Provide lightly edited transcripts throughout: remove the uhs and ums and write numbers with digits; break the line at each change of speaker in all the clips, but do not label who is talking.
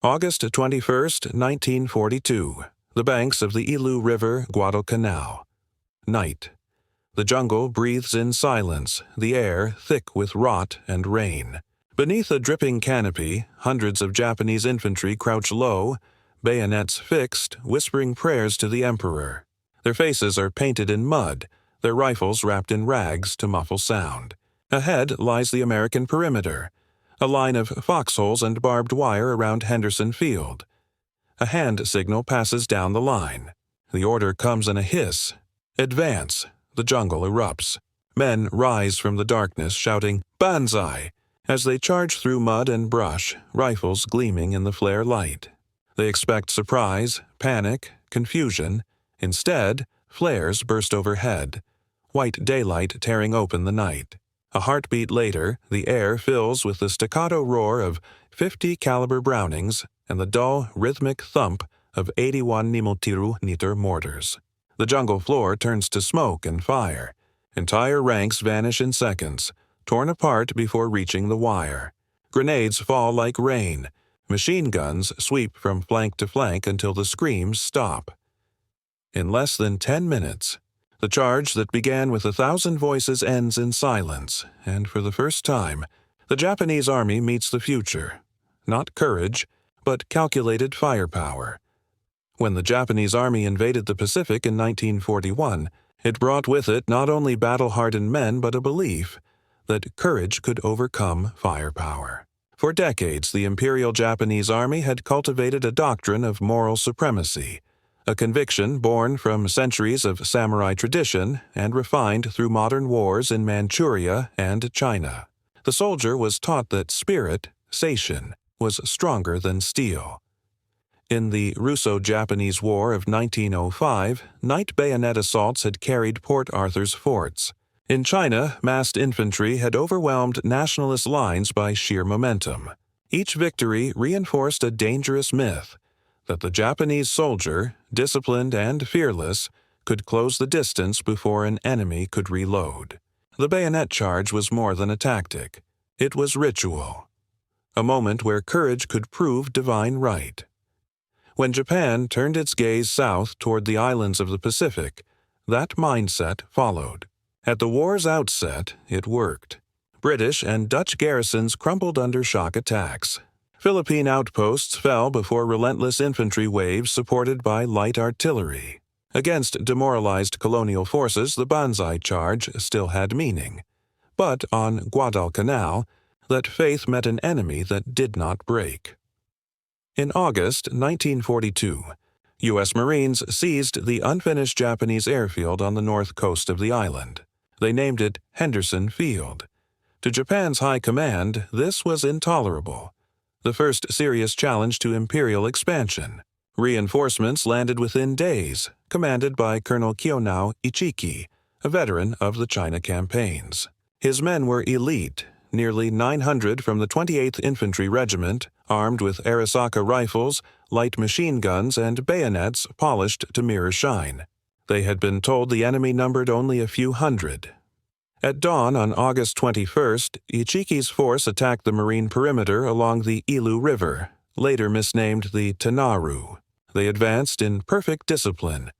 August 21st, 1942. The banks of the Ilu River, Guadalcanal. Night. The jungle breathes in silence, the air thick with rot and rain. Beneath a dripping canopy, hundreds of Japanese infantry crouch low, bayonets fixed, whispering prayers to the emperor. Their faces are painted in mud, their rifles wrapped in rags to muffle sound. Ahead lies the American perimeter, a line of foxholes and barbed wire around Henderson Field. A hand signal passes down the line. The order comes in a hiss. Advance. The jungle erupts. Men rise from the darkness, shouting, "Banzai!" as they charge through mud and brush, rifles gleaming in the flare light. They expect surprise, panic, confusion. Instead, flares burst overhead, white daylight tearing open the night. A heartbeat later, the air fills with the staccato roar of 50 caliber Brownings and the dull, rhythmic thump of 81 mm mortars. The jungle floor turns to smoke and fire. Entire ranks vanish in seconds, torn apart before reaching the wire. Grenades fall like rain. Machine guns sweep from flank to flank until the screams stop. In less than 10 minutes, the charge that began with 1,000 voices ends in silence, and for the first time, the Japanese army meets the future. Not courage, but calculated firepower. When the Japanese army invaded the Pacific in 1941, it brought with it not only battle-hardened men but a belief that courage could overcome firepower. For decades, the Imperial Japanese Army had cultivated a doctrine of moral supremacy, a conviction born from centuries of samurai tradition and refined through modern wars in Manchuria and China. The soldier was taught that spirit, seishin, was stronger than steel. In the Russo-Japanese War of 1905, night bayonet assaults had carried Port Arthur's forts. In China, massed infantry had overwhelmed nationalist lines by sheer momentum. Each victory reinforced a dangerous myth that the Japanese soldier, disciplined and fearless, could close the distance before an enemy could reload. The bayonet charge was more than a tactic. It was ritual. A moment where courage could prove divine right. When Japan turned its gaze south toward the islands of the Pacific, that mindset followed. At the war's outset, it worked. British and Dutch garrisons crumbled under shock attacks. Philippine outposts fell before relentless infantry waves supported by light artillery. Against demoralized colonial forces, the Banzai charge still had meaning. But on Guadalcanal, that faith met an enemy that did not break. In August 1942, U.S. Marines seized the unfinished Japanese airfield on the north coast of the island. They named it Henderson Field. To Japan's high command, this was intolerable. The first serious challenge to imperial expansion. Reinforcements landed within days, commanded by Colonel Kiyonao Ichiki, a veteran of the China campaigns. His men were elite, nearly 900 from the 28th Infantry Regiment, armed with Arisaka rifles, light machine guns, and bayonets polished to mirror shine. They had been told the enemy numbered only a few hundred. At dawn on August 21st, Ichiki's force attacked the marine perimeter along the Ilu River, later misnamed the Tanaru. They advanced in perfect discipline,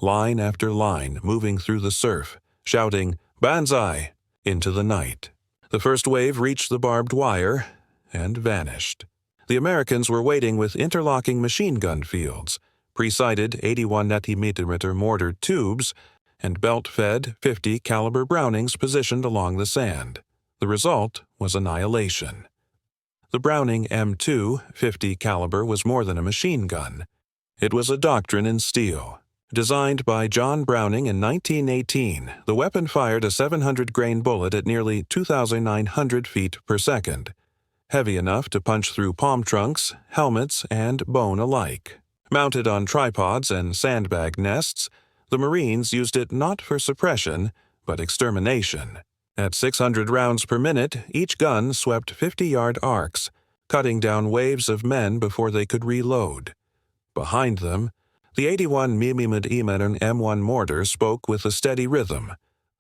line after line moving through the surf, shouting, "Banzai!" into the night. The first wave reached the barbed wire and vanished. The Americans were waiting with interlocking machine gun fields, pre-sighted 81 mm mortar tubes, and belt-fed 50 caliber Brownings positioned along the sand. The result was annihilation. The Browning M2 50 caliber was more than a machine gun. It was a doctrine in steel. Designed by John Browning in 1918, the weapon fired a 700-grain bullet at nearly 2,900 feet per second, heavy enough to punch through palm trunks, helmets, and bone alike. Mounted on tripods and sandbag nests, the Marines used it not for suppression, but extermination. At 600 rounds per minute, each gun swept 50-yard arcs, cutting down waves of men before they could reload. Behind them, the 81 mm M1 mortar spoke with a steady rhythm.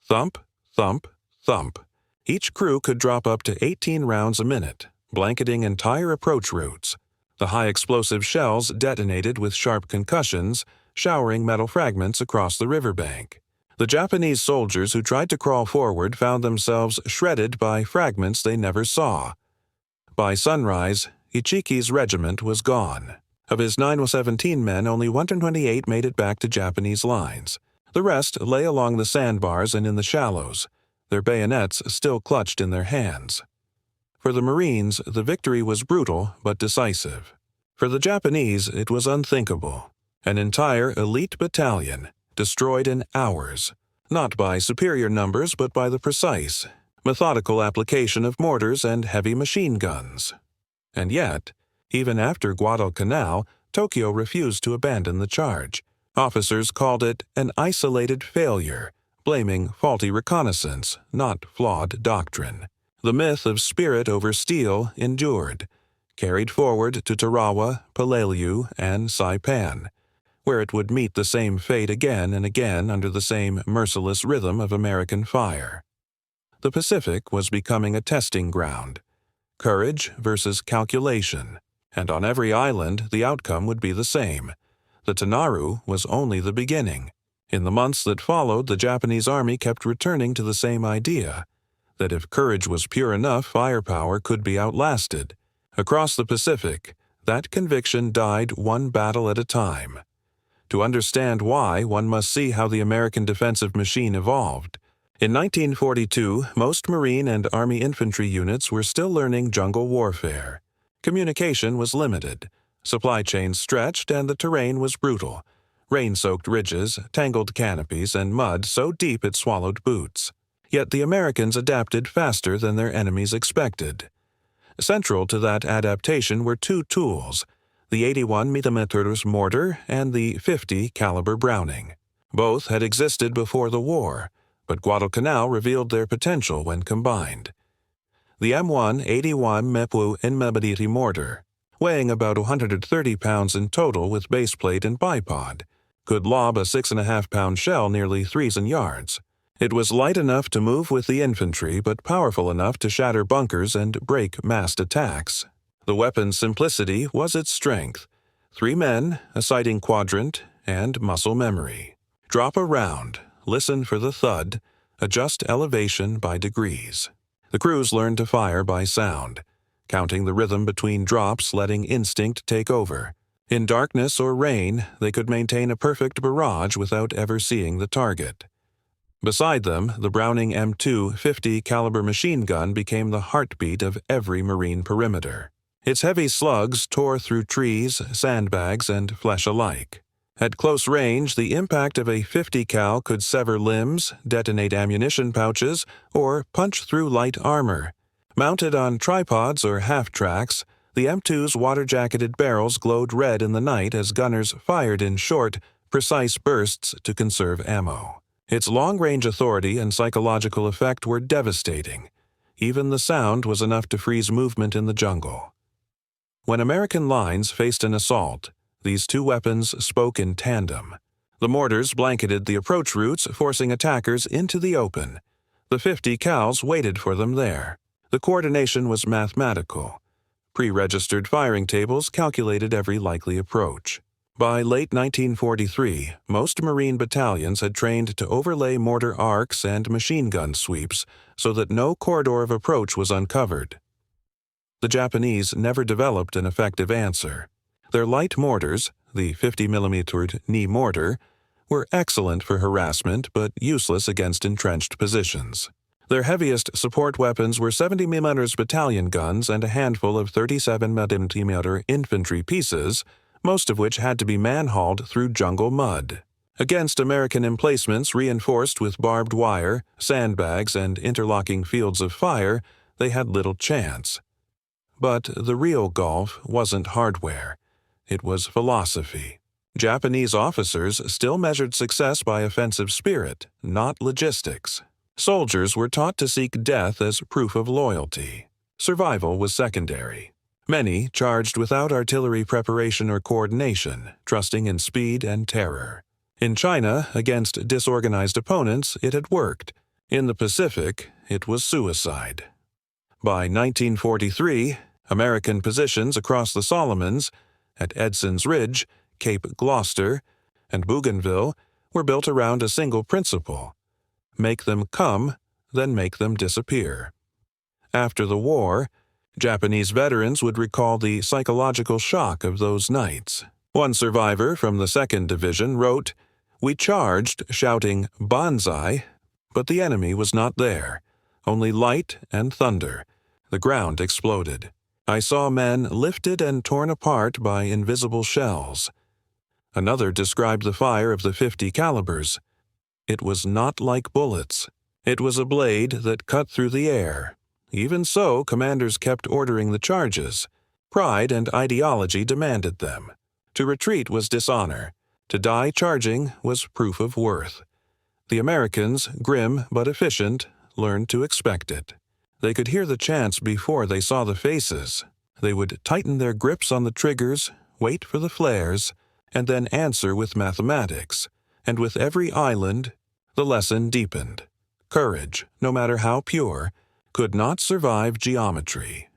Thump, thump, thump. Each crew could drop up to 18 rounds a minute, blanketing entire approach routes. The high-explosive shells detonated with sharp concussions, showering metal fragments across the riverbank. The Japanese soldiers who tried to crawl forward found themselves shredded by fragments they never saw. By sunrise, Ichiki's regiment was gone. Of his 917 men, only 128 made it back to Japanese lines. The rest lay along the sandbars and in the shallows, their bayonets still clutched in their hands. For the Marines, the victory was brutal but decisive. For the Japanese, it was unthinkable. An entire elite battalion, destroyed in hours, not by superior numbers but by the precise, methodical application of mortars and heavy machine guns. And yet, even after Guadalcanal, Tokyo refused to abandon the charge. Officers called it an isolated failure, blaming faulty reconnaissance, not flawed doctrine. The myth of spirit over steel endured, carried forward to Tarawa, Peleliu, and Saipan, where it would meet the same fate again and again under the same merciless rhythm of American fire. The Pacific was becoming a testing ground. Courage versus calculation, and on every island the outcome would be the same. The Tanaru was only the beginning. In the months that followed, the Japanese army kept returning to the same idea, that if courage was pure enough, firepower could be outlasted. Across the Pacific, that conviction died one battle at a time. To understand why, one must see how the American defensive machine evolved. In 1942, most Marine and Army infantry units were still learning jungle warfare. Communication was limited, supply chains stretched, and the terrain was brutal. Rain-soaked ridges, tangled canopies, and mud so deep it swallowed boots. Yet the Americans adapted faster than their enemies expected. Central to that adaptation were two tools, the 81 mm mortar and the 50 caliber Browning. Both had existed before the war, but Guadalcanal revealed their potential when combined. The M1 81 Mepu Inmebaditi mortar, weighing about 130 pounds in total with baseplate and bipod, could lob a 6.5-pound shell nearly 3 yards. It was light enough to move with the infantry, but powerful enough to shatter bunkers and break massed attacks. The weapon's simplicity was its strength. 3 men, a sighting quadrant, and muscle memory. Drop a round, listen for the thud, adjust elevation by degrees. The crews learned to fire by sound, counting the rhythm between drops, letting instinct take over. In darkness or rain, they could maintain a perfect barrage without ever seeing the target. Beside them, the Browning M2 50 caliber machine gun became the heartbeat of every Marine perimeter. Its heavy slugs tore through trees, sandbags, and flesh alike. At close range, the impact of a 50 cal could sever limbs, detonate ammunition pouches, or punch through light armor. Mounted on tripods or half-tracks, the M2's water-jacketed barrels glowed red in the night as gunners fired in short, precise bursts to conserve ammo. Its long-range authority and psychological effect were devastating. Even the sound was enough to freeze movement in the jungle. When American lines faced an assault, these two weapons spoke in tandem. The mortars blanketed the approach routes, forcing attackers into the open. The 50 cals waited for them there. The coordination was mathematical. Pre-registered firing tables calculated every likely approach. By late 1943, most Marine battalions had trained to overlay mortar arcs and machine gun sweeps so that no corridor of approach was uncovered. The Japanese never developed an effective answer. Their light mortars, the 50 mm knee mortar, were excellent for harassment but useless against entrenched positions. Their heaviest support weapons were 70 mm battalion guns and a handful of 37 mm infantry pieces, most of which had to be man-hauled through jungle mud. Against American emplacements reinforced with barbed wire, sandbags, and interlocking fields of fire, they had little chance. But the real gulf wasn't hardware. It was philosophy. Japanese officers still measured success by offensive spirit, not logistics. Soldiers were taught to seek death as proof of loyalty. Survival was secondary. Many charged without artillery preparation or coordination, trusting in speed and terror. In China, against disorganized opponents, it had worked. In the Pacific, it was suicide. By 1943, American positions across the Solomons, at Edson's Ridge, Cape Gloucester, and Bougainville were built around a single principle: make them come, then make them disappear. After the war, Japanese veterans would recall the psychological shock of those nights. One survivor from the 2nd Division wrote, "We charged, shouting, 'Banzai!' but the enemy was not there. Only light and thunder. The ground exploded. I saw men lifted and torn apart by invisible shells." Another described the fire of the 50 calibers. "It was not like bullets. It was a blade that cut through the air. Even so, commanders kept ordering the charges. Pride and ideology demanded them. To retreat was dishonor. To die charging was proof of worth. The Americans, grim but efficient, learned to expect it. They could hear the chants before they saw the faces. They would tighten their grips on the triggers, wait for the flares, and then answer with mathematics. And with every island, the lesson deepened. Courage, no matter how pure, could not survive geometry."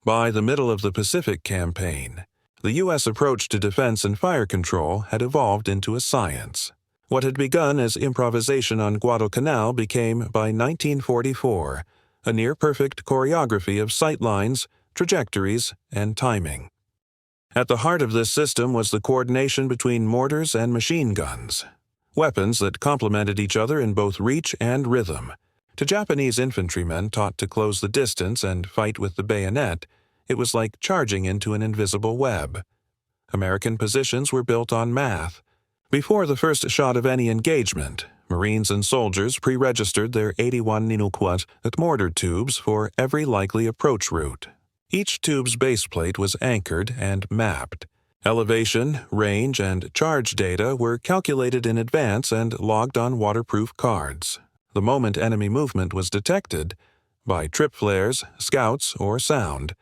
By the middle of the Pacific Campaign, the U.S. approach to defense and fire control had evolved into a science. What had begun as improvisation on Guadalcanal became, by 1944, a near-perfect choreography of sightlines, trajectories, and timing. At the heart of this system was the coordination between mortars and machine guns, weapons that complemented each other in both reach and rhythm. To Japanese infantrymen taught to close the distance and fight with the bayonet, it was like charging into an invisible web. American positions were built on math. Before the first shot of any engagement, Marines and soldiers pre-registered their 81 Ninukwat mortar tubes for every likely approach route. Each tube's baseplate was anchored and mapped. Elevation, range, and charge data were calculated in advance and logged on waterproof cards. The moment enemy movement was detected, by trip flares, scouts, or sound,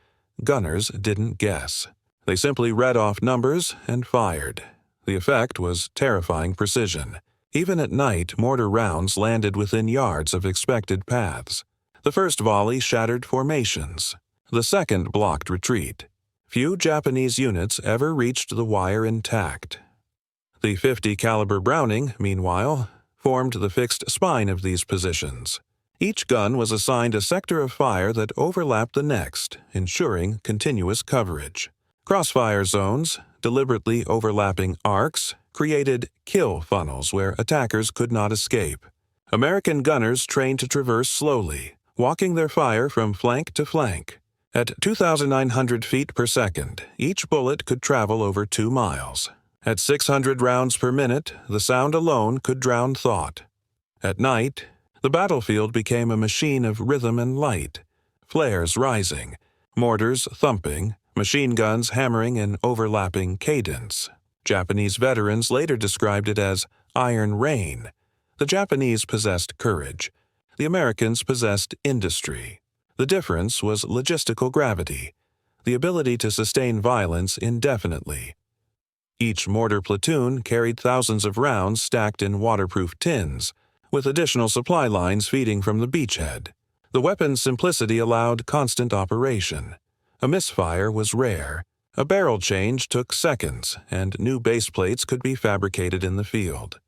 gunners didn't guess. They simply read off numbers and fired. The effect was terrifying precision. Even at night, mortar rounds landed within yards of expected paths. The first volley shattered formations. The second blocked retreat. Few Japanese units ever reached the wire intact. The 50 caliber Browning, meanwhile, formed the fixed spine of these positions. Each gun was assigned a sector of fire that overlapped the next, ensuring continuous coverage. Crossfire zones, deliberately overlapping arcs, created kill funnels where attackers could not escape. American gunners trained to traverse slowly, walking their fire from flank to flank. At 2,900 feet per second, each bullet could travel over 2 miles. At 600 rounds per minute, the sound alone could drown thought. At night, the battlefield became a machine of rhythm and light, flares rising, mortars thumping, machine guns hammering in overlapping cadence. Japanese veterans later described it as iron rain. The Japanese possessed courage. The Americans possessed industry. The difference was logistical gravity, the ability to sustain violence indefinitely. Each mortar platoon carried thousands of rounds stacked in waterproof tins, with additional supply lines feeding from the beachhead. The weapon's simplicity allowed constant operation. A misfire was rare. A barrel change took seconds, and new baseplates could be fabricated in the field.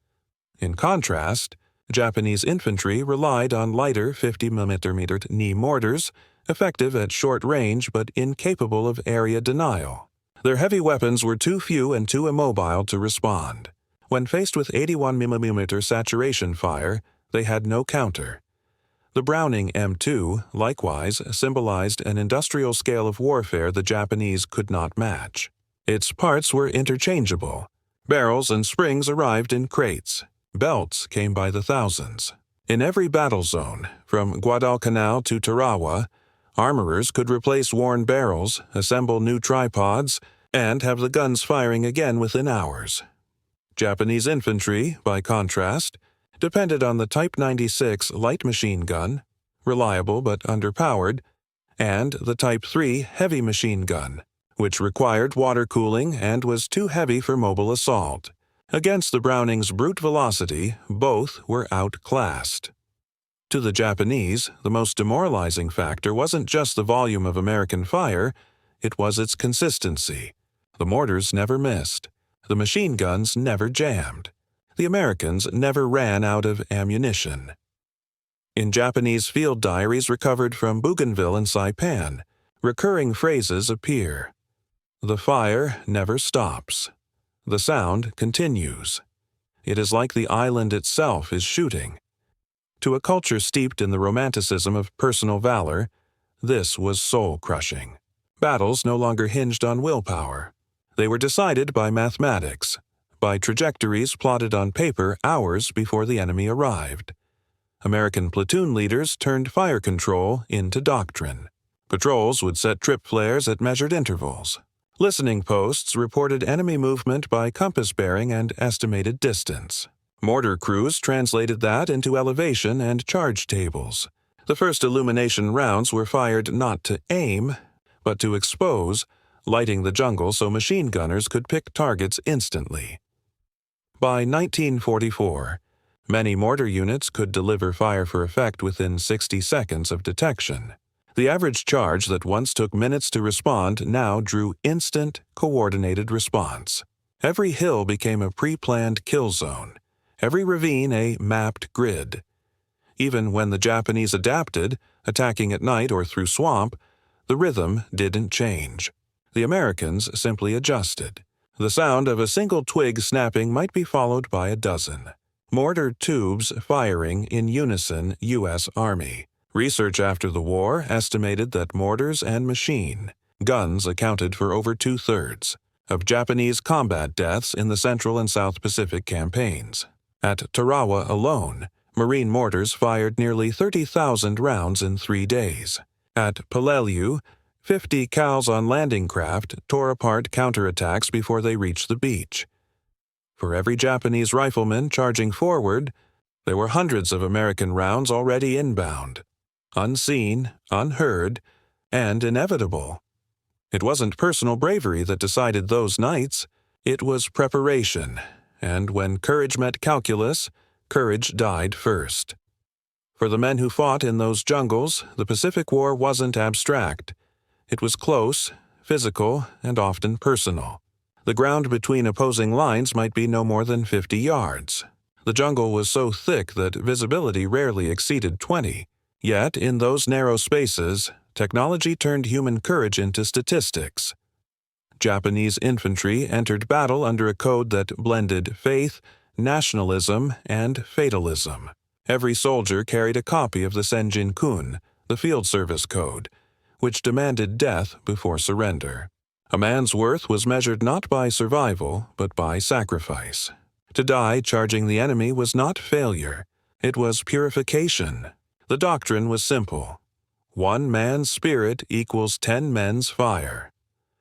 In contrast, Japanese infantry relied on lighter 50mm knee mortars, effective at short range but incapable of area denial. Their heavy weapons were too few and too immobile to respond. When faced with 81mm saturation fire, they had no counter. The Browning M2, likewise, symbolized an industrial scale of warfare the Japanese could not match. Its parts were interchangeable. Barrels and springs arrived in crates. Belts came by the thousands. In every battle zone, from Guadalcanal to Tarawa, armorers could replace worn barrels, assemble new tripods, and have the guns firing again within hours. Japanese infantry, by contrast, depended on the Type 96 light machine gun, reliable but underpowered, and the Type 3 heavy machine gun, which required water cooling and was too heavy for mobile assault. Against the Browning's brute velocity, both were outclassed. To the Japanese, the most demoralizing factor wasn't just the volume of American fire, it was its consistency. The mortars never missed. The machine guns never jammed. The Americans never ran out of ammunition. In Japanese field diaries recovered from Bougainville and Saipan, recurring phrases appear. The fire never stops. The sound continues. It is like the island itself is shooting. To a culture steeped in the romanticism of personal valor, this was soul-crushing. Battles no longer hinged on willpower. They were decided by mathematics, by trajectories plotted on paper hours before the enemy arrived. American platoon leaders turned fire control into doctrine. Patrols would set trip flares at measured intervals. Listening posts reported enemy movement by compass bearing and estimated distance. Mortar crews translated that into elevation and charge tables. The first illumination rounds were fired not to aim, but to expose, lighting the jungle so machine gunners could pick targets instantly. By 1944, many mortar units could deliver fire for effect within 60 seconds of detection. The average charge that once took minutes to respond now drew instant, coordinated response. Every hill became a pre-planned kill zone, every ravine a mapped grid. Even when the Japanese adapted, attacking at night or through swamp, the rhythm didn't change. The Americans simply adjusted. The sound of a single twig snapping might be followed by a dozen. Mortar tubes firing in unison, U.S. Army. Research after the war estimated that mortars and machine guns accounted for over 2/3 of Japanese combat deaths in the Central and South Pacific campaigns. At Tarawa alone, Marine mortars fired nearly 30,000 rounds in 3 days. At Peleliu, 50 cows on landing craft tore apart counterattacks before they reached the beach. For every Japanese rifleman charging forward, there were hundreds of American rounds already inbound. Unseen, unheard, and inevitable. It wasn't personal bravery that decided those nights, it was preparation, and when courage met calculus, courage died first. For the men who fought in those jungles, the Pacific War wasn't abstract. It was close, physical, and often personal. The ground between opposing lines might be no more than 50 yards. The jungle was so thick that visibility rarely exceeded 20. Yet, in those narrow spaces, technology turned human courage into statistics. Japanese infantry entered battle under a code that blended faith, nationalism, and fatalism. Every soldier carried a copy of the Senjin-kun, the field service code, which demanded death before surrender. A man's worth was measured not by survival, but by sacrifice. To die charging the enemy was not failure, it was purification. The doctrine was simple. 1 man's spirit equals 10 men's fire.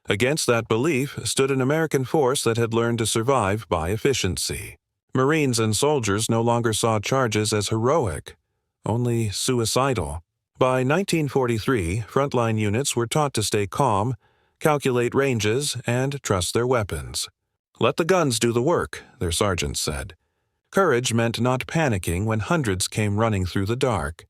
Against that belief stood an American force that had learned to survive by efficiency. Marines and soldiers no longer saw charges as heroic, only suicidal. By 1943, frontline units were taught to stay calm, calculate ranges, and trust their weapons. Let the guns do the work, their sergeants said. Courage meant not panicking when hundreds came running through the dark.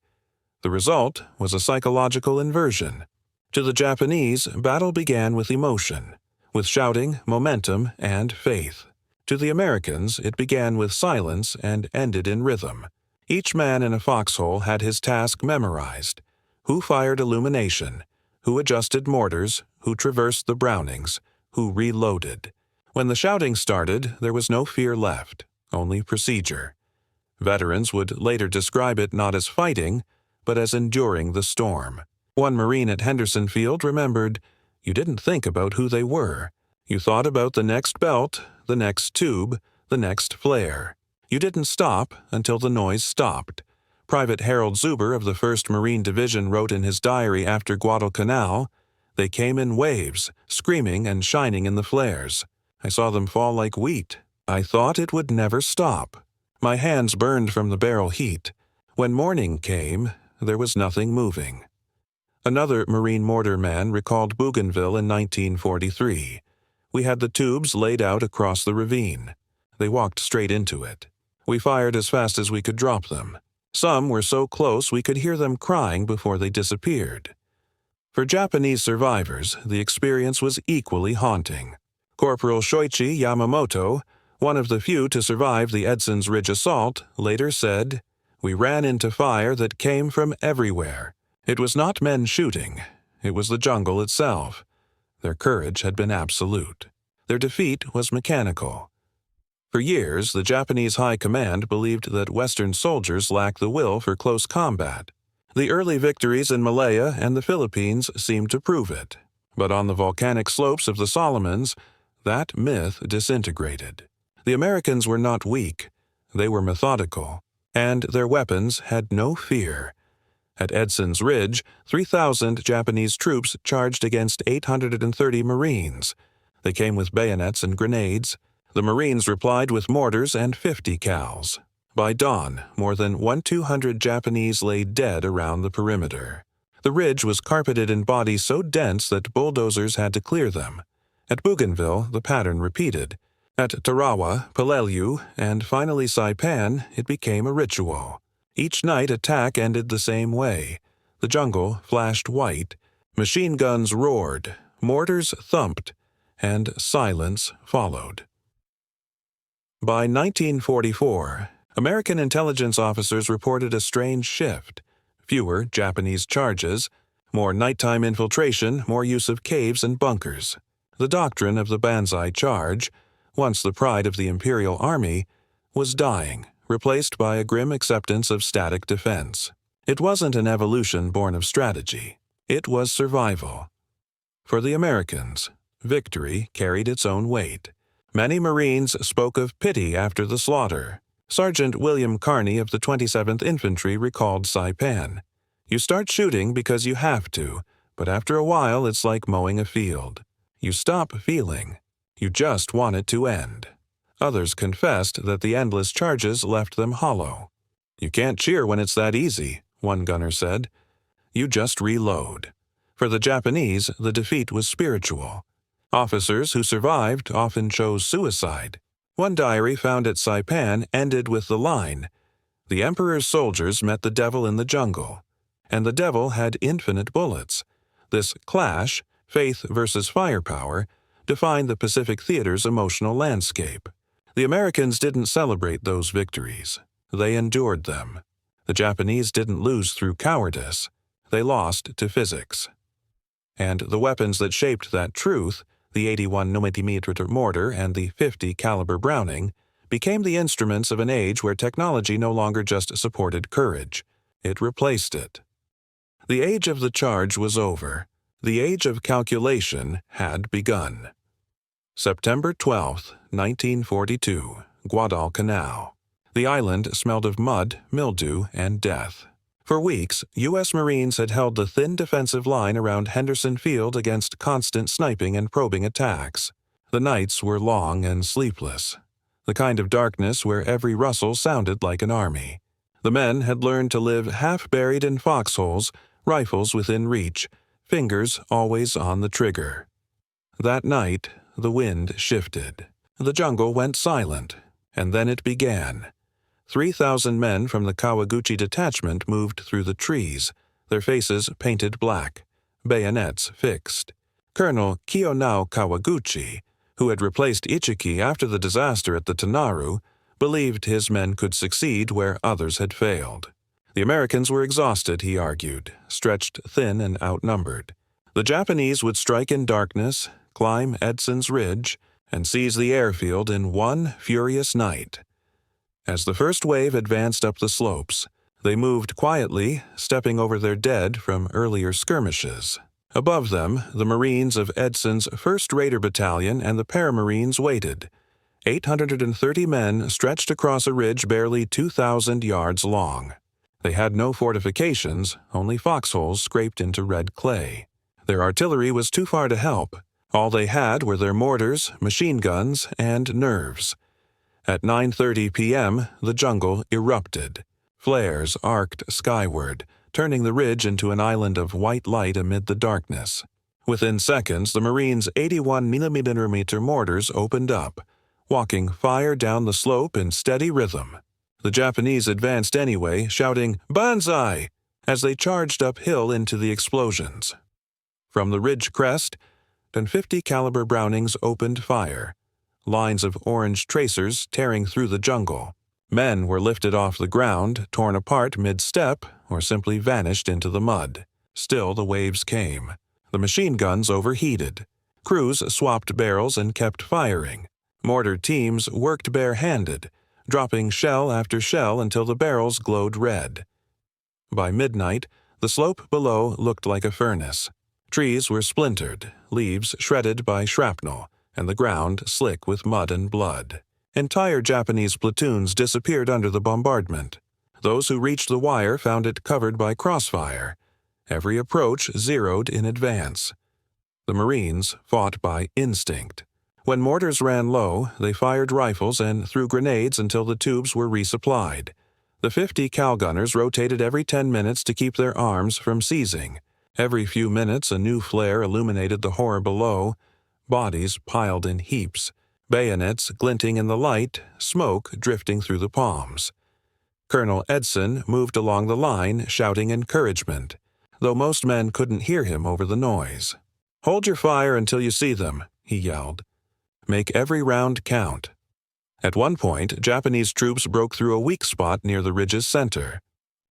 The result was a psychological inversion. To the Japanese, battle began with emotion, with shouting, momentum, and faith. To the Americans, it began with silence and ended in rhythm. Each man in a foxhole had his task memorized. Who fired illumination? Who adjusted mortars? Who traversed the Brownings? Who reloaded? When the shouting started, there was no fear left, only procedure. Veterans would later describe it not as fighting, but as enduring the storm. One Marine at Henderson Field remembered, "You didn't think about who they were. You thought about the next belt, the next tube, the next flare. You didn't stop until the noise stopped." Private Harold Zuber of the 1st Marine Division wrote in his diary after Guadalcanal, "They came in waves, screaming and shining in the flares. I saw them fall like wheat. I thought it would never stop. My hands burned from the barrel heat. When morning came, there was nothing moving." Another Marine mortar man recalled Bougainville in 1943. "We had the tubes laid out across the ravine. They walked straight into it. We fired as fast as we could drop them. Some were so close we could hear them crying before they disappeared. For Japanese survivors, the experience was equally haunting. Corporal Shoichi Yamamoto, one of the few to survive the Edson's Ridge assault, later said, "We ran into fire that came from everywhere. It was not men shooting. It was the jungle itself. Their courage had been absolute. Their defeat was mechanical." For years, the Japanese High Command believed that Western soldiers lacked the will for close combat. The early victories in Malaya and the Philippines seemed to prove it. But on the volcanic slopes of the Solomons, that myth disintegrated. The Americans were not weak. They were methodical, and their weapons had no fear. At Edson's Ridge, 3,000 Japanese troops charged against 830 Marines. They came with bayonets and grenades. The Marines replied with mortars and 50 cals. By dawn, more than 1,200 Japanese lay dead around the perimeter. The ridge was carpeted in bodies so dense that bulldozers had to clear them. At Bougainville, the pattern repeated. At Tarawa, Peleliu, and finally Saipan, it became a ritual. Each night attack ended the same way. The jungle flashed white, machine guns roared, mortars thumped, and silence followed. By 1944, American intelligence officers reported a strange shift. Fewer Japanese charges, more nighttime infiltration, more use of caves and bunkers. The doctrine of the Banzai charge, once the pride of the Imperial Army, was dying, replaced by a grim acceptance of static defense. It wasn't an evolution born of strategy. It was survival. For the Americans, victory carried its own weight. Many Marines spoke of pity after the slaughter. Sergeant William Carney of the 27th Infantry recalled Saipan. "You start shooting because you have to, but after a while it's like mowing a field. You stop feeling. You just want it to end." Others confessed that the endless charges left them hollow. "You can't cheer when it's that easy," one gunner said. "You just reload." For the Japanese, the defeat was spiritual. Officers who survived often chose suicide. One diary found at Saipan ended with the line, "The Emperor's soldiers met the devil in the jungle, and the devil had infinite bullets." This clash, faith versus firepower, defined the Pacific Theater's emotional landscape. The Americans didn't celebrate those victories. They endured them. The Japanese didn't lose through cowardice. They lost to physics. And the weapons that shaped that truth, the 81mm mortar and the 50 caliber Browning, became the instruments of an age where technology no longer just supported courage. It replaced it. The age of the charge was over. The age of calculation had begun. September 12, 1942, Guadalcanal. The island smelled of mud, mildew, and death. For weeks, U.S. Marines had held the thin defensive line around Henderson Field against constant sniping and probing attacks. The nights were long and sleepless, the kind of darkness where every rustle sounded like an army. The men had learned to live half buried in foxholes, rifles within reach, fingers always on the trigger. That night, the wind shifted. The jungle went silent, and then it began. 3,000 men from the Kawaguchi detachment moved through the trees, their faces painted black, bayonets fixed. Colonel Kiyonao Kawaguchi, who had replaced Ichiki after the disaster at the Tanaru, believed his men could succeed where others had failed. The Americans were exhausted, he argued, stretched thin and outnumbered. The Japanese would strike in darkness, climb Edson's Ridge, and seize the airfield in one furious night. As the first wave advanced up the slopes, they moved quietly, stepping over their dead from earlier skirmishes. Above them, the Marines of Edson's 1st Raider Battalion and the Paramarines waited. 830 men stretched across a ridge barely 2,000 yards long. They had no fortifications, only foxholes scraped into red clay. Their artillery was too far to help. All they had were their mortars, machine guns, and nerves. At 9:30 p.m., the jungle erupted. Flares arced skyward, turning the ridge into an island of white light amid the darkness. Within seconds, the Marines' 81mm mortars opened up, walking fire down the slope in steady rhythm. The Japanese advanced anyway, shouting "Banzai!" as they charged uphill into the explosions. From the ridge crest, 50 caliber Brownings opened fire, lines of orange tracers tearing through the jungle. Men were lifted off the ground, torn apart mid-step, or simply vanished into the mud. Still the waves came. The machine guns overheated. Crews swapped barrels and kept firing. Mortar teams worked bare-handed, dropping shell after shell until the barrels glowed red. By midnight, the slope below looked like a furnace. Trees were splintered, leaves shredded by shrapnel, and the ground slick with mud and blood. Entire Japanese platoons disappeared under the bombardment. Those who reached the wire found it covered by crossfire. Every approach zeroed in advance. The Marines fought by instinct. When mortars ran low, they fired rifles and threw grenades until the tubes were resupplied. The 50 cowgunners rotated every 10 minutes to keep their arms from seizing. Every few minutes a new flare illuminated the horror below, bodies piled in heaps, bayonets glinting in the light, smoke drifting through the palms. Colonel Edson moved along the line, shouting encouragement, though most men couldn't hear him over the noise. "Hold your fire until you see them," he yelled. "Make every round count." At one point, Japanese troops broke through a weak spot near the ridge's center.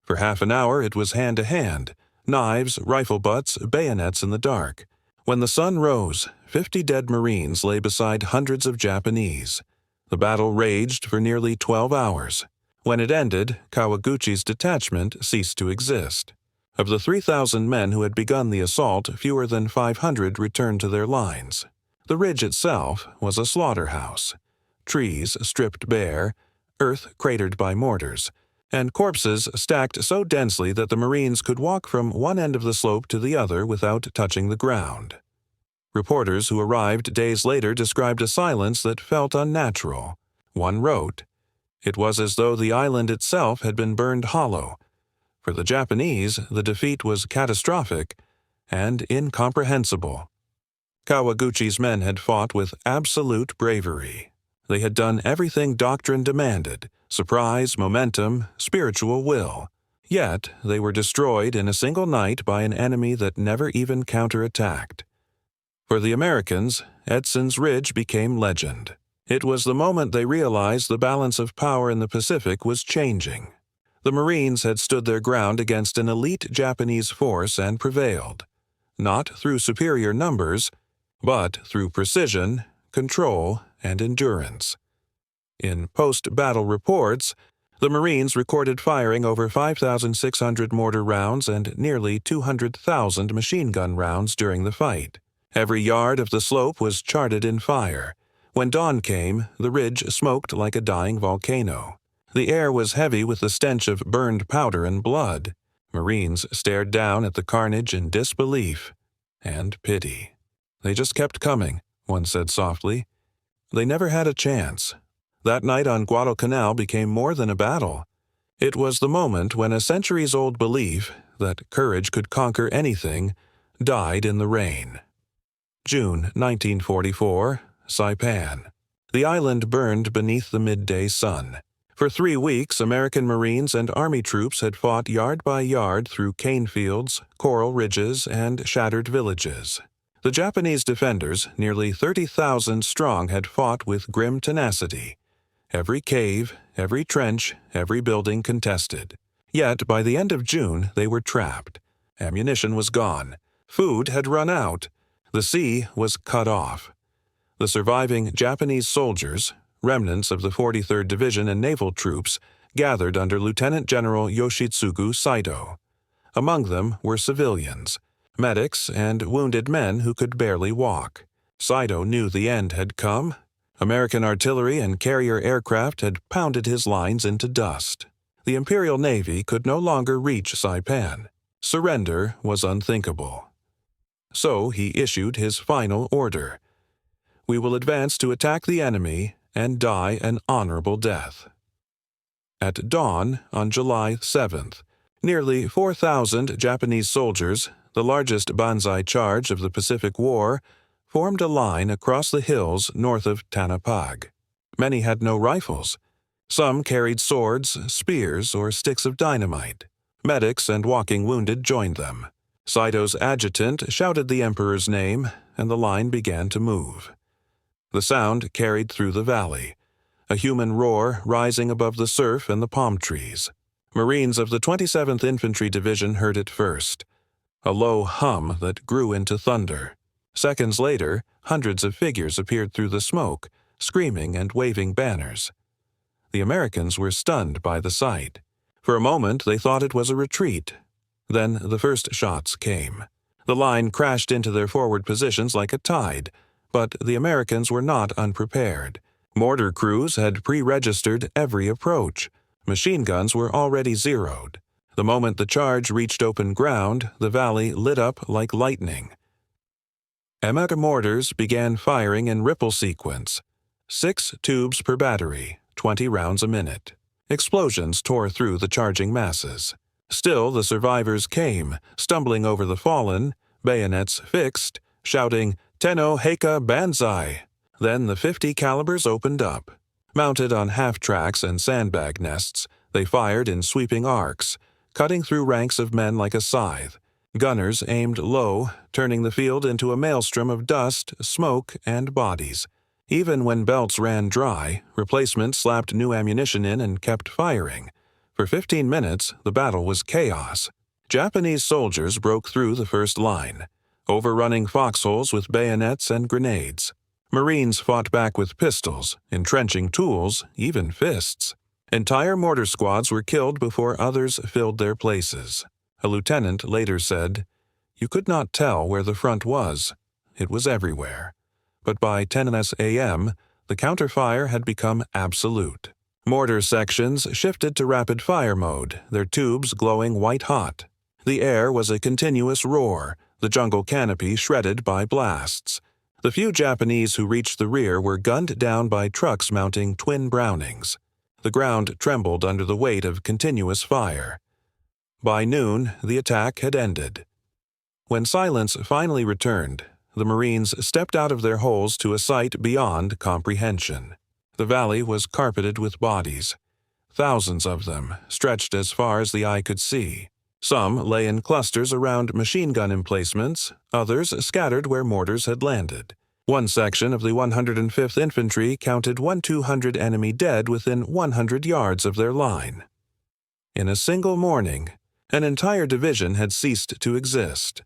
For half an hour it was hand-to-hand, knives, rifle butts, bayonets in the dark. When the sun rose, 50 dead Marines lay beside hundreds of Japanese. The battle raged for nearly 12 hours. When it ended, Kawaguchi's detachment ceased to exist. Of the 3,000 men who had begun the assault, fewer than 500 returned to their lines. The ridge itself was a slaughterhouse. Trees stripped bare, earth cratered by mortars, and corpses stacked so densely that the Marines could walk from one end of the slope to the other without touching the ground. Reporters who arrived days later described a silence that felt unnatural. One wrote, "It was as though the island itself had been burned hollow." For the Japanese, the defeat was catastrophic and incomprehensible. Kawaguchi's men had fought with absolute bravery. They had done everything doctrine demanded: surprise, momentum, spiritual will. Yet they were destroyed in a single night by an enemy that never even counterattacked. For the Americans, Edson's Ridge became legend. It was the moment they realized the balance of power in the Pacific was changing. The Marines had stood their ground against an elite Japanese force and prevailed, not through superior numbers, but through precision, control, and endurance. In post-battle reports, the Marines recorded firing over 5,600 mortar rounds and nearly 200,000 machine gun rounds during the fight. Every yard of the slope was charted in fire. When dawn came, the ridge smoked like a dying volcano. The air was heavy with the stench of burned powder and blood. Marines stared down at the carnage in disbelief and pity. "They just kept coming," one said softly. "They never had a chance." That night on Guadalcanal became more than a battle. It was the moment when a centuries-old belief that courage could conquer anything died in the rain. June 1944, Saipan. The island burned beneath the midday sun. For 3 weeks, American Marines and Army troops had fought yard by yard through cane fields, coral ridges, and shattered villages. The Japanese defenders, nearly 30,000 strong, had fought with grim tenacity. Every cave, every trench, every building contested. Yet by the end of June they were trapped. Ammunition was gone. Food had run out. The sea was cut off. The surviving Japanese soldiers, remnants of the 43rd Division and naval troops, gathered under Lieutenant General Yoshitsugu Saito. Among them were civilians, medics, and wounded men who could barely walk. Saito knew the end had come. American artillery and carrier aircraft had pounded his lines into dust. The Imperial Navy could no longer reach Saipan. Surrender was unthinkable. So he issued his final order: "We will advance to attack the enemy and die an honorable death." At dawn on July 7th, nearly 4,000 Japanese soldiers, the largest Banzai charge of the Pacific War, formed a line across the hills north of Tanapag. Many had no rifles. Some carried swords, spears, or sticks of dynamite. Medics and walking wounded joined them. Saito's adjutant shouted the emperor's name, and the line began to move. The sound carried through the valley, a human roar rising above the surf and the palm trees. Marines of the 27th Infantry Division heard it first, a low hum that grew into thunder. Seconds later, hundreds of figures appeared through the smoke, screaming and waving banners. The Americans were stunned by the sight. For a moment, they thought it was a retreat. Then the first shots came. The line crashed into their forward positions like a tide, but the Americans were not unprepared. Mortar crews had pre-registered every approach. Machine guns were already zeroed. The moment the charge reached open ground, the valley lit up like lightning. American mortars began firing in ripple sequence. 6 tubes per battery, 20 rounds a minute. Explosions tore through the charging masses. Still, the survivors came, stumbling over the fallen, bayonets fixed, shouting, "Tenno Heika Banzai!" Then the 50 calibers opened up. Mounted on half-tracks and sandbag nests, they fired in sweeping arcs, cutting through ranks of men like a scythe. Gunners aimed low, turning the field into a maelstrom of dust, smoke, and bodies. Even when belts ran dry, replacements slapped new ammunition in and kept firing. For 15 minutes, the battle was chaos. Japanese soldiers broke through the first line, overrunning foxholes with bayonets and grenades. Marines fought back with pistols, entrenching tools, even fists. Entire mortar squads were killed before others filled their places. A lieutenant later said, "You could not tell where the front was. It was everywhere." But by 10 a.m., the counterfire had become absolute. Mortar sections shifted to rapid fire mode, their tubes glowing white-hot. The air was a continuous roar, the jungle canopy shredded by blasts. The few Japanese who reached the rear were gunned down by trucks mounting twin Brownings. The ground trembled under the weight of continuous fire. By noon, the attack had ended. When silence finally returned, the Marines stepped out of their holes to a sight beyond comprehension. The valley was carpeted with bodies, thousands of them, stretched as far as the eye could see. Some lay in clusters around machine gun emplacements, others scattered where mortars had landed. One section of the 105th Infantry counted 200 enemy dead within 100 yards of their line. In a single morning, an entire division had ceased to exist.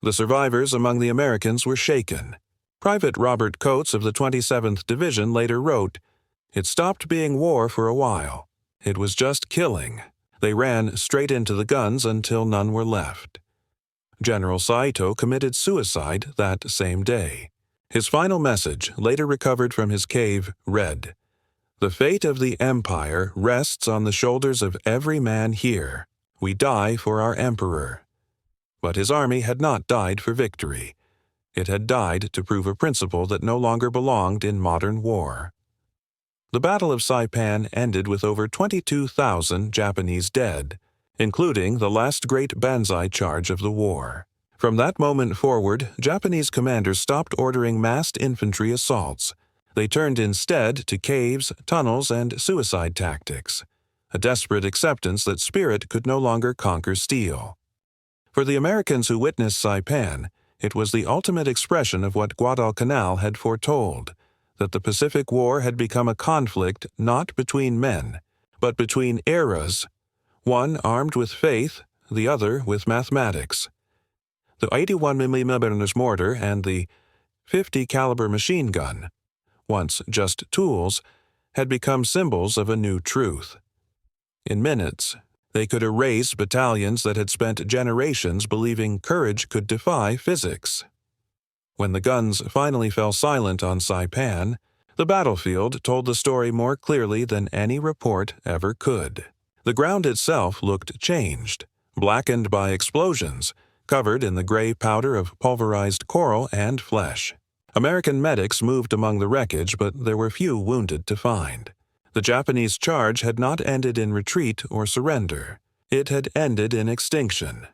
The survivors among the Americans were shaken. Private Robert Coates of the 27th Division later wrote, "It stopped being war for a while. It was just killing. They ran straight into the guns until none were left." General Saito committed suicide that same day. His final message, later recovered from his cave, read, "The fate of the Empire rests on the shoulders of every man here. We die for our emperor." But his army had not died for victory. It had died to prove a principle that no longer belonged in modern war. The Battle of Saipan ended with over 22,000 Japanese dead, including the last great Banzai charge of the war. From that moment forward, Japanese commanders stopped ordering massed infantry assaults. They turned instead to caves, tunnels, and suicide tactics, a desperate acceptance that spirit could no longer conquer steel. For the Americans who witnessed Saipan, it was the ultimate expression of what Guadalcanal had foretold, that the Pacific War had become a conflict not between men, but between eras, one armed with faith, the other with mathematics. The 81mm mortar and the 50 caliber machine gun, once just tools, had become symbols of a new truth. In minutes, they could erase battalions that had spent generations believing courage could defy physics. When the guns finally fell silent on Saipan, the battlefield told the story more clearly than any report ever could. The ground itself looked changed, blackened by explosions, covered in the gray powder of pulverized coral and flesh. American medics moved among the wreckage, but there were few wounded to find. The Japanese charge had not ended in retreat or surrender. It had ended in extinction.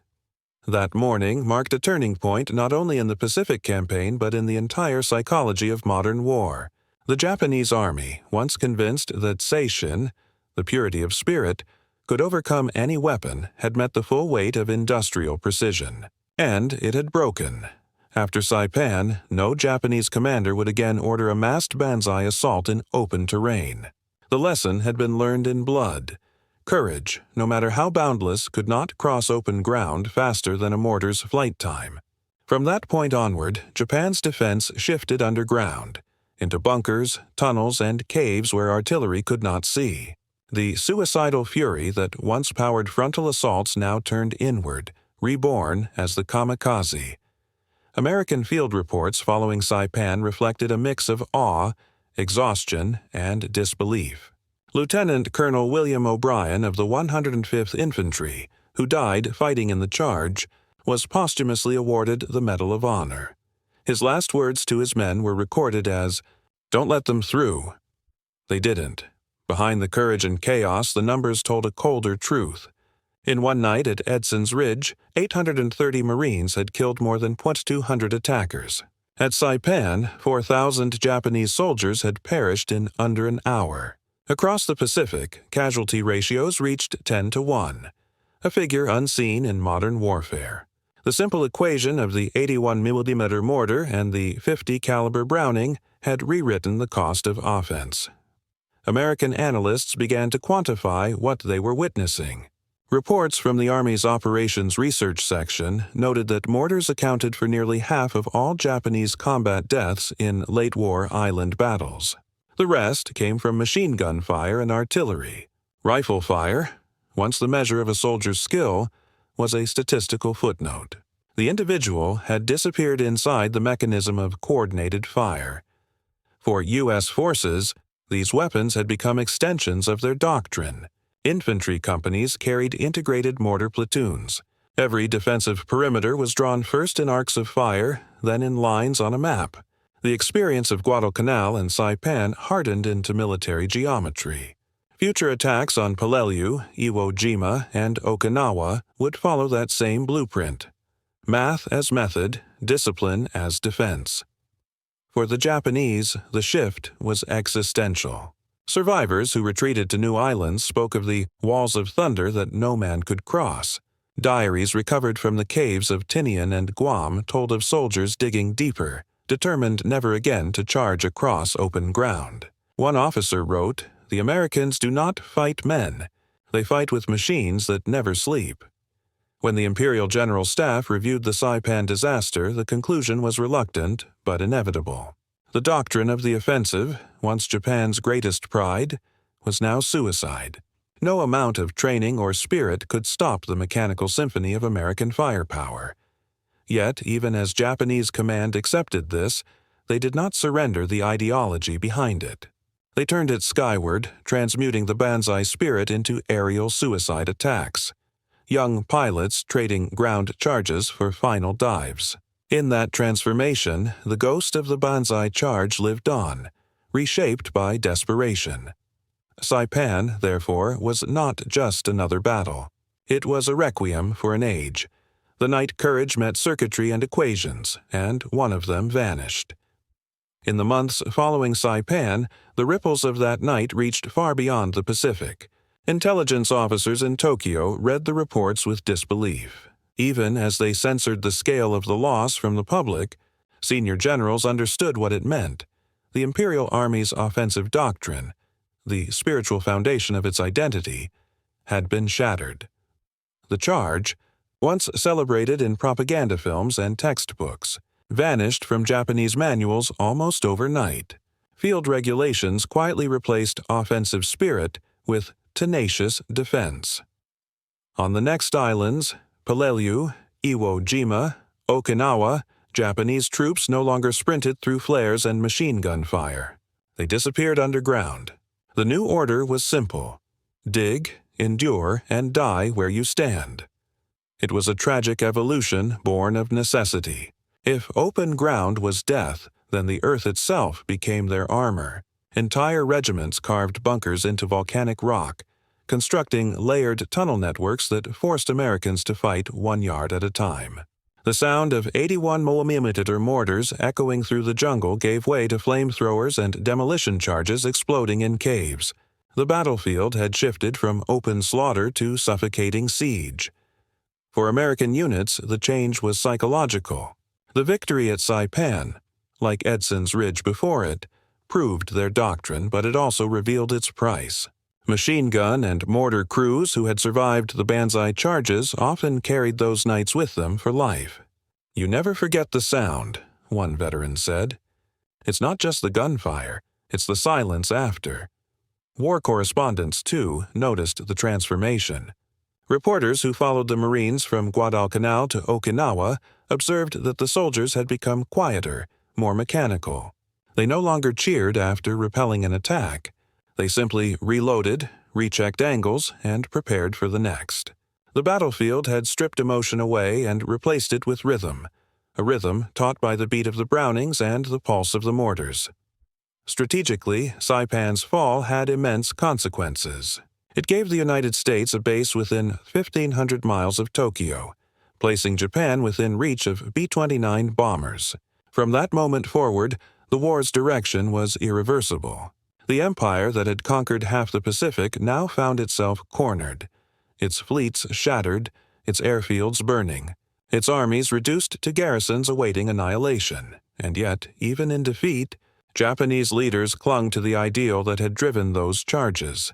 That morning marked a turning point not only in the Pacific Campaign but in the entire psychology of modern war. The Japanese army, once convinced that Seishin, the purity of spirit, could overcome any weapon had met the full weight of industrial precision. And it had broken. After Saipan, no Japanese commander would again order a massed banzai assault in open terrain. The lesson had been learned in blood. Courage, no matter how boundless, could not cross open ground faster than a mortar's flight time. From that point onward, Japan's defense shifted underground, into bunkers, tunnels, and caves where artillery could not see. The suicidal fury that once powered frontal assaults now turned inward, reborn as the kamikaze. American field reports following Saipan reflected a mix of awe, exhaustion, and disbelief. Lieutenant Colonel William O'Brien of the 105th Infantry, who died fighting in the charge, was posthumously awarded the Medal of Honor. His last words to his men were recorded as, "Don't let them through." They didn't. Behind the courage and chaos, the numbers told a colder truth. In one night at Edson's Ridge, 830 Marines had killed more than 200 attackers. At Saipan, 4,000 Japanese soldiers had perished in under an hour. Across the Pacific, casualty ratios reached 10 to 1, a figure unseen in modern warfare. The simple equation of the 81mm mortar and the 50 caliber Browning had rewritten the cost of offense. American analysts began to quantify what they were witnessing. Reports from the Army's Operations Research Section noted that mortars accounted for nearly half of all Japanese combat deaths in late-war island battles. The rest came from machine gun fire and artillery. Rifle fire, once the measure of a soldier's skill, was a statistical footnote. The individual had disappeared inside the mechanism of coordinated fire. For U.S. forces, these weapons had become extensions of their doctrine. Infantry companies carried integrated mortar platoons. Every defensive perimeter was drawn first in arcs of fire, then in lines on a map. The experience of Guadalcanal and Saipan hardened into military geometry. Future attacks on Peleliu, Iwo Jima, and Okinawa would follow that same blueprint. Math as method, discipline as defense. For the Japanese, the shift was existential. Survivors who retreated to new islands spoke of the walls of thunder that no man could cross. Diaries recovered from the caves of Tinian and Guam told of soldiers digging deeper, determined never again to charge across open ground. One officer wrote, "The Americans do not fight men. They fight with machines that never sleep." When the Imperial General Staff reviewed the Saipan disaster, the conclusion was reluctant but inevitable. The doctrine of the offensive, once Japan's greatest pride, was now suicide. No amount of training or spirit could stop the mechanical symphony of American firepower. Yet, even as Japanese command accepted this, they did not surrender the ideology behind it. They turned it skyward, transmuting the Banzai spirit into aerial suicide attacks. Young pilots trading ground charges for final dives. In that transformation, the ghost of the Banzai charge lived on, reshaped by desperation. Saipan, therefore, was not just another battle. It was a requiem for an age. The night courage met circuitry and equations, and one of them vanished. In the months following Saipan, the ripples of that night reached far beyond the Pacific. Intelligence officers in Tokyo read the reports with disbelief. Even as they censored the scale of the loss from the public, senior generals understood what it meant. The Imperial Army's offensive doctrine, the spiritual foundation of its identity, had been shattered. The charge, once celebrated in propaganda films and textbooks, vanished from Japanese manuals almost overnight. Field regulations quietly replaced offensive spirit with tenacious defense. On the next islands, Peleliu, Iwo Jima, Okinawa, Japanese troops no longer sprinted through flares and machine gun fire. They disappeared underground. The new order was simple: dig, endure, and die where you stand. It was a tragic evolution born of necessity. If open ground was death, then the earth itself became their armor. Entire regiments carved bunkers into volcanic rock, constructing layered tunnel networks that forced Americans to fight 1 yard at a time. The sound of 81mm mortars echoing through the jungle gave way to flamethrowers and demolition charges exploding in caves. The battlefield had shifted from open slaughter to suffocating siege. For American units, the change was psychological. The victory at Saipan, like Edson's Ridge before it, proved their doctrine, but it also revealed its price. Machine gun and mortar crews who had survived the Banzai charges often carried those nights with them for life. "You never forget the sound," one veteran said. "It's not just the gunfire, it's the silence after." War correspondents, too, noticed the transformation. Reporters who followed the Marines from Guadalcanal to Okinawa observed that the soldiers had become quieter, more mechanical. They no longer cheered after repelling an attack. They simply reloaded, rechecked angles, and prepared for the next. The battlefield had stripped emotion away and replaced it with rhythm, a rhythm taught by the beat of the Brownings and the pulse of the mortars. Strategically, Saipan's fall had immense consequences. It gave the United States a base within 1,500 miles of Tokyo, placing Japan within reach of B-29 bombers. From that moment forward, the war's direction was irreversible. The empire that had conquered half the Pacific now found itself cornered, its fleets shattered, its airfields burning, its armies reduced to garrisons awaiting annihilation. And yet, even in defeat, Japanese leaders clung to the ideal that had driven those charges: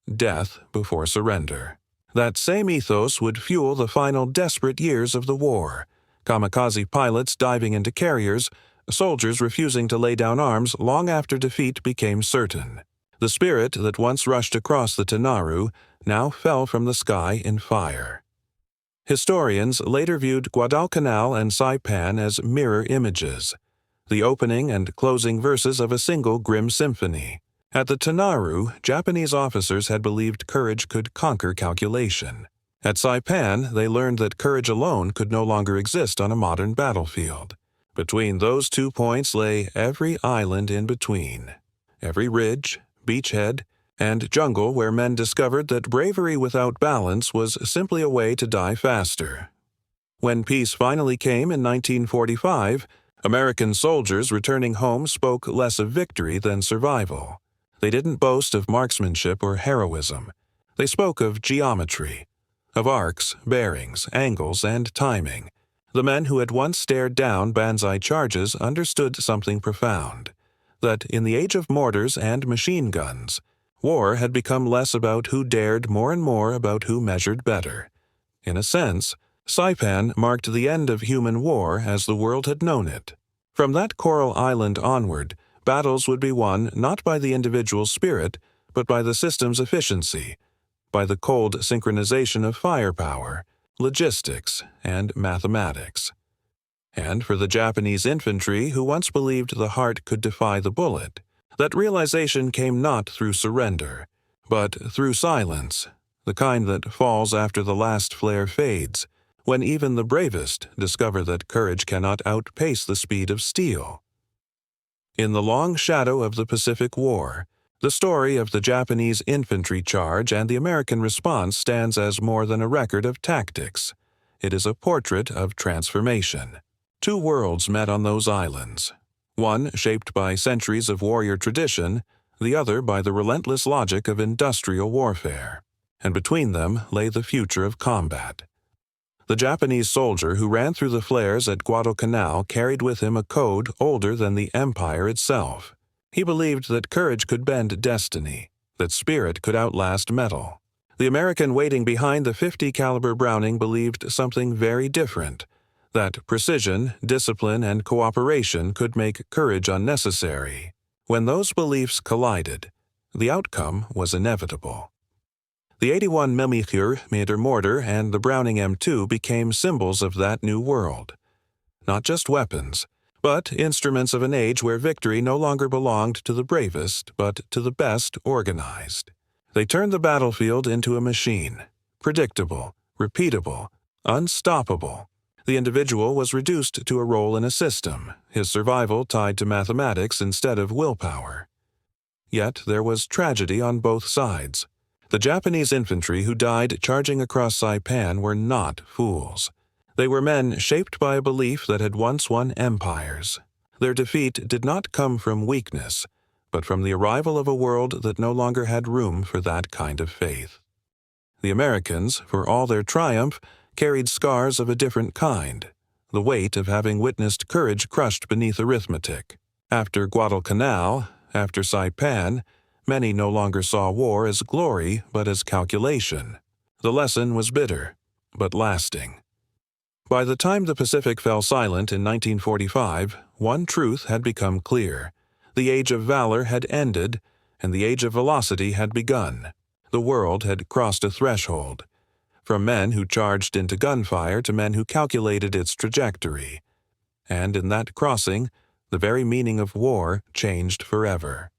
death before surrender. That same ethos would fuel the final desperate years of the war: kamikaze pilots diving into carriers, soldiers refusing to lay down arms long after defeat became certain. The spirit that once rushed across the Tanaru now fell from the sky in fire. Historians later viewed Guadalcanal and Saipan as mirror images, the opening and closing verses of a single grim symphony. At the Tanaru, Japanese officers had believed courage could conquer calculation. At Saipan, they learned that courage alone could no longer exist on a modern battlefield. Between those 2 points lay every island in between, every ridge, beachhead, and jungle where men discovered that bravery without balance was simply a way to die faster. When peace finally came in 1945, American soldiers returning home spoke less of victory than survival. They didn't boast of marksmanship or heroism. They spoke of geometry, of arcs, bearings, angles, and timing. The men who had once stared down Banzai charges understood something profound: that in the age of mortars and machine guns, war had become less about who dared, more and more about who measured better. In a sense, Saipan marked the end of human war as the world had known it. From that coral island onward, battles would be won not by the individual spirit, but by the system's efficiency, by the cold synchronization of firepower, logistics, and mathematics. And for the Japanese infantry who once believed the heart could defy the bullet, that realization came not through surrender, but through silence, the kind that falls after the last flare fades, when even the bravest discover that courage cannot outpace the speed of steel. In the long shadow of the Pacific War, the story of the Japanese infantry charge and the American response stands as more than a record of tactics. It is a portrait of transformation. 2 worlds met on those islands, one shaped by centuries of warrior tradition, the other by the relentless logic of industrial warfare. And between them lay the future of combat. The Japanese soldier who ran through the flares at Guadalcanal carried with him a code older than the empire itself. He believed that courage could bend destiny, that spirit could outlast metal. The American waiting behind the .50 caliber Browning believed something very different, that precision, discipline, and cooperation could make courage unnecessary. When those beliefs collided, the outcome was inevitable. The 81 mm mortar and the Browning M2 became symbols of that new world. Not just weapons, but instruments of an age where victory no longer belonged to the bravest, but to the best organized. They turned the battlefield into a machine, predictable, repeatable, unstoppable. The individual was reduced to a role in a system, his survival tied to mathematics instead of willpower. Yet there was tragedy on both sides. The Japanese infantry who died charging across Saipan were not fools. They were men shaped by a belief that had once won empires. Their defeat did not come from weakness, but from the arrival of a world that no longer had room for that kind of faith. The Americans, for all their triumph, carried scars of a different kind, the weight of having witnessed courage crushed beneath arithmetic. After Guadalcanal, after Saipan, many no longer saw war as glory but as calculation. The lesson was bitter, but lasting. By the time the Pacific fell silent in 1945, one truth had become clear. The age of valor had ended, and the age of velocity had begun. The world had crossed a threshold, from men who charged into gunfire to men who calculated its trajectory. And in that crossing, the very meaning of war changed forever.